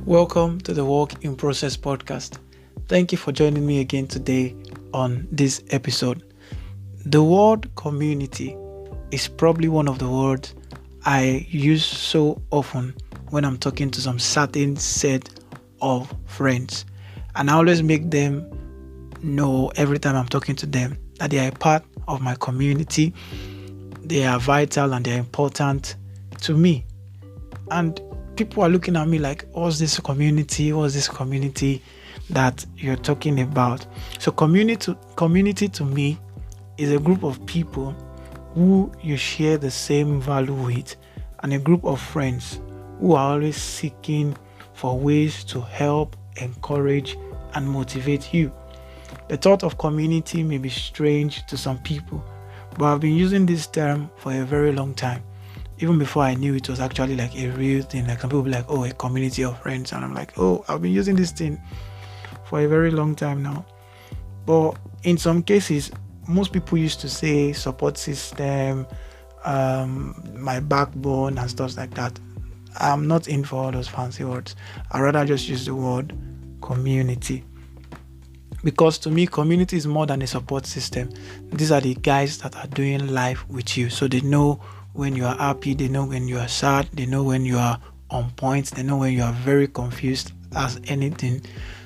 Welcome to the Work in Process podcast. Thank you for joining me again today on this episode. The word community is probably one of the words I use so often when I'm talking to some certain set of friends. And I always make them know every time I'm talking to them that they are a part of my community. They are vital and they are important to me. And people are looking at me like, what's this community? What's this community that you're talking about? So community to me is a group of people who you share the same value with, and a group of friends who are always seeking for ways to help, encourage, and motivate you. The thought of community may be strange to some people, but I've been using this term for a very long time. Even before I knew it was actually like a real thing. Like some people be like, oh, a community of friends. And I'm like, oh, I've been using this thing for a very long time now. But in some cases, most people used to say support system, my backbone and stuff like that. I'm not in for all those fancy words. I'd rather just use the word community. Because to me, community is more than a support system. These are the guys that are doing life with you. So they know when you are happy, they know when you are sad, they know when you are on point, they know when you are very confused as anything.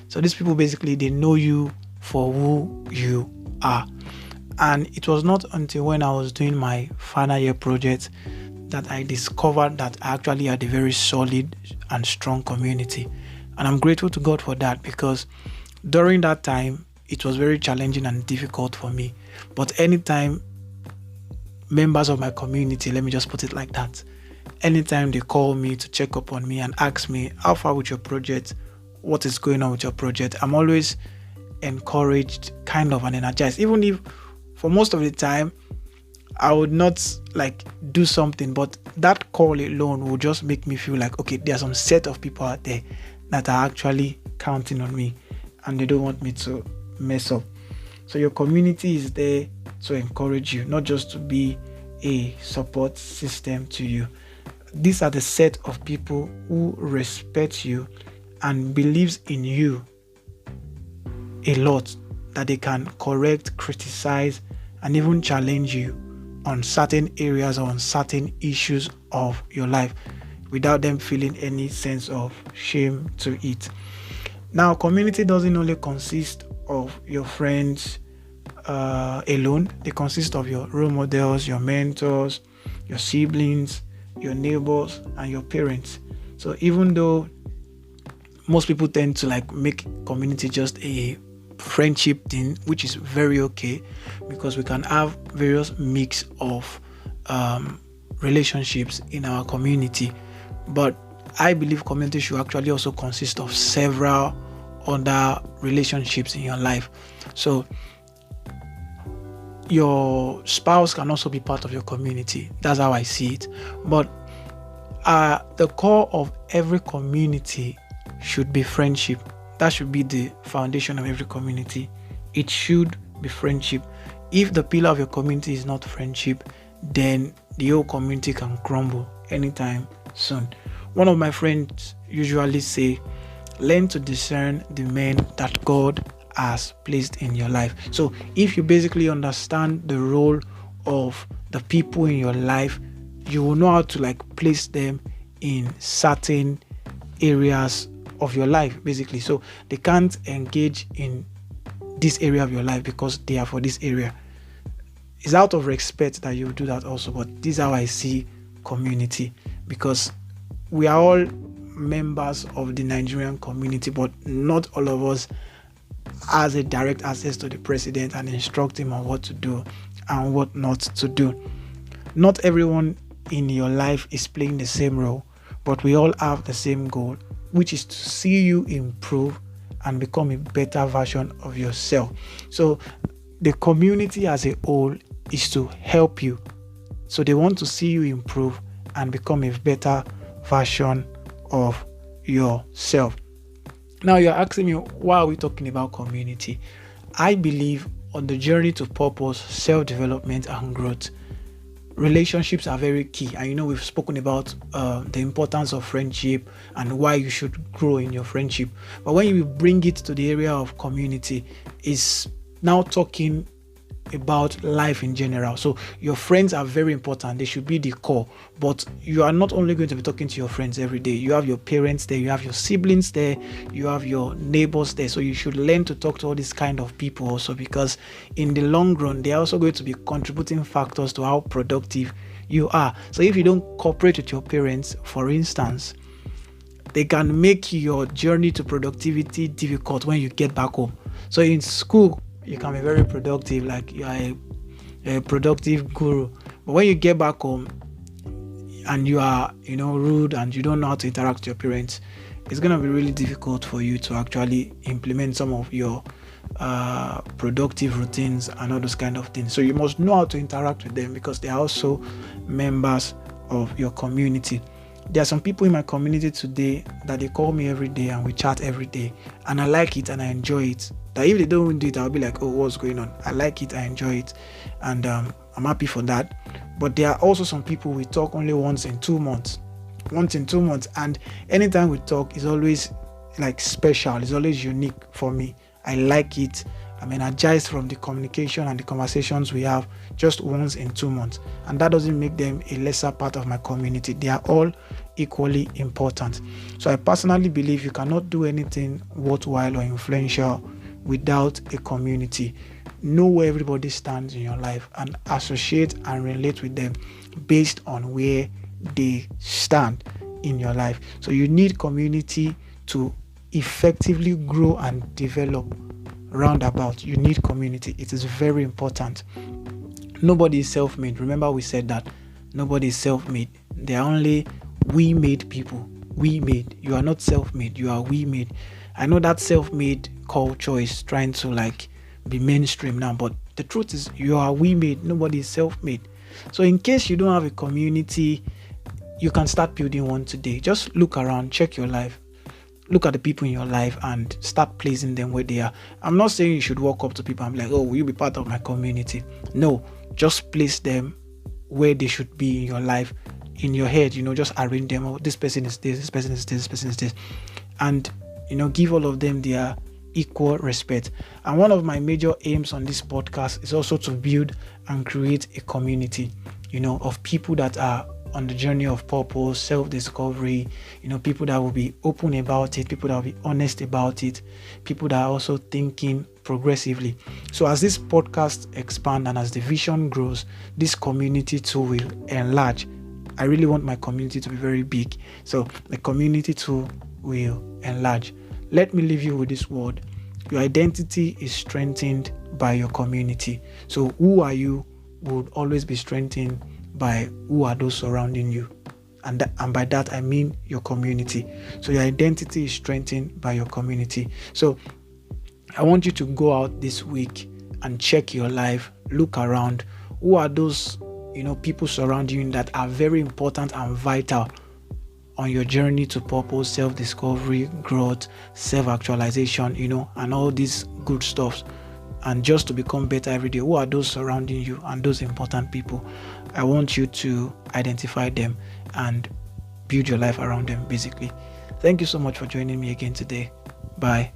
So these people basically, they know you for who you are. And it was not until when I was doing my final year project that I discovered that I actually had a very solid and strong community. And I'm grateful to God for that, because during that time, it was very challenging and difficult for me. But anytime members of my community, let me just put it like that, anytime they call me to check up on me and ask me, how far with your project? What is going on with your project? I'm always encouraged, kind of, and energized. Even if for most of the time, I would not like do something, but that call alone will just make me feel like, okay, there's some set of people out there that are actually counting on me and they don't want me to mess up. So your community is there to encourage you, not just to be a support system to you. These are the set of people who respect you and believes in you a lot, that they can correct, criticize, and even challenge you on certain areas or on certain issues of your life without them feeling any sense of shame to it. Now, community doesn't only consist of your friends alone. They consist of your role models, your mentors, your siblings, your neighbors, and your parents. So even though most people tend to like make community just a friendship thing, which is very okay, because we can have various mix of relationships in our community, but I believe community should actually also consist of several other relationships in your life. So your spouse can also be part of your community. That's how I see it. But the core of every community should be friendship. That should be the foundation of every community. It should be friendship. If the pillar of your community is not friendship, then the whole community can crumble anytime soon. One of my friends usually say, learn to discern the men that God has placed in your life. So if you basically understand the role of the people in your life, you will know how to like place them in certain areas of your life, basically. So they can't engage in this area of your life because they are for this area. It's out of respect that you do that also, but this is how I see community, because we are all members of the Nigerian community, but not all of us has a direct access to the president and instruct him on what to do and what not to do. Not everyone in your life is playing the same role, but we all have the same goal, which is to see you improve and become a better version of yourself. So the community as a whole is to help you. So they want to see you improve and become a better version of yourself. Now you're asking me, why are we talking about community? I believe on the journey to purpose, self-development and growth, relationships are very key, and we've spoken about the importance of friendship and why you should grow in your friendship. But when you bring it to the area of community, is now talking about life in general. So your friends are very important. They should be the core. But you are not only going to be talking to your friends every day. You have your parents there, you have your siblings there, you have your neighbors there. So you should learn to talk to all these kind of people also, because in the long run, they are also going to be contributing factors to how productive you are. So if you don't cooperate with your parents, for instance, they can make your journey to productivity difficult when you get back home. So in school, you can be very productive, like you are a productive guru. But when you get back home and you are, rude and you don't know how to interact with your parents, it's going to be really difficult for you to actually implement some of your productive routines and all those kind of things. So you must know how to interact with them, because they are also members of your community. There are some people in my community today that they call me every day and we chat every day, and I like it and I enjoy it. That if they don't do it, I'll be like, oh, what's going on? I like it, I enjoy it, and I'm happy for that. But there are also some people we talk only once in 2 months, and anytime we talk is always like special, it's always unique for me. I like it. I'm energized from the communication and the conversations we have just once in 2 months. And that doesn't make them a lesser part of my community. They are all equally important. So I personally believe you cannot do anything worthwhile or influential without a community. Know where everybody stands in your life and associate and relate with them based on where they stand in your life. So you need community to effectively grow and develop. Roundabout, you need community. It is very important. Nobody is self-made. Remember, we said that nobody is self-made. They are only we-made people. We-made. You are not self-made. You are we-made. I know that self-made culture is trying to be mainstream now, but the truth is you are we-made. Nobody is self-made. So in case you don't have a community, you can start building one today. Just look around, check your life. Look at the people in your life and start placing them where they are. I'm not saying you should walk up to people and be like, oh, will you be part of my community? No, just place them where they should be in your life. In your head, just arrange them. Oh, this person is this person is this person is this. And, give all of them their equal respect. And one of my major aims on this podcast is also to build and create a community, of people that are on the journey of purpose, self-discovery, people that will be open about it, people that will be honest about it, people that are also thinking progressively. So as this podcast expands and as the vision grows, this community too will enlarge. I really want my community to be very big. So the community too will enlarge. Let me leave you with this word. Your identity is strengthened by your community. So who are you would always be strengthened by who are those surrounding you, and by that I mean your community. So your identity is strengthened by your community. So I want you to go out this week and check your life, look around. Who are those people surrounding you that are very important and vital on your journey to purpose, self-discovery, growth, self-actualization, and all these good stuff, and just to become better every day? Who are those surrounding you and those important people? I want you to identify them and build your life around them, basically. Thank you so much for joining me again today. Bye.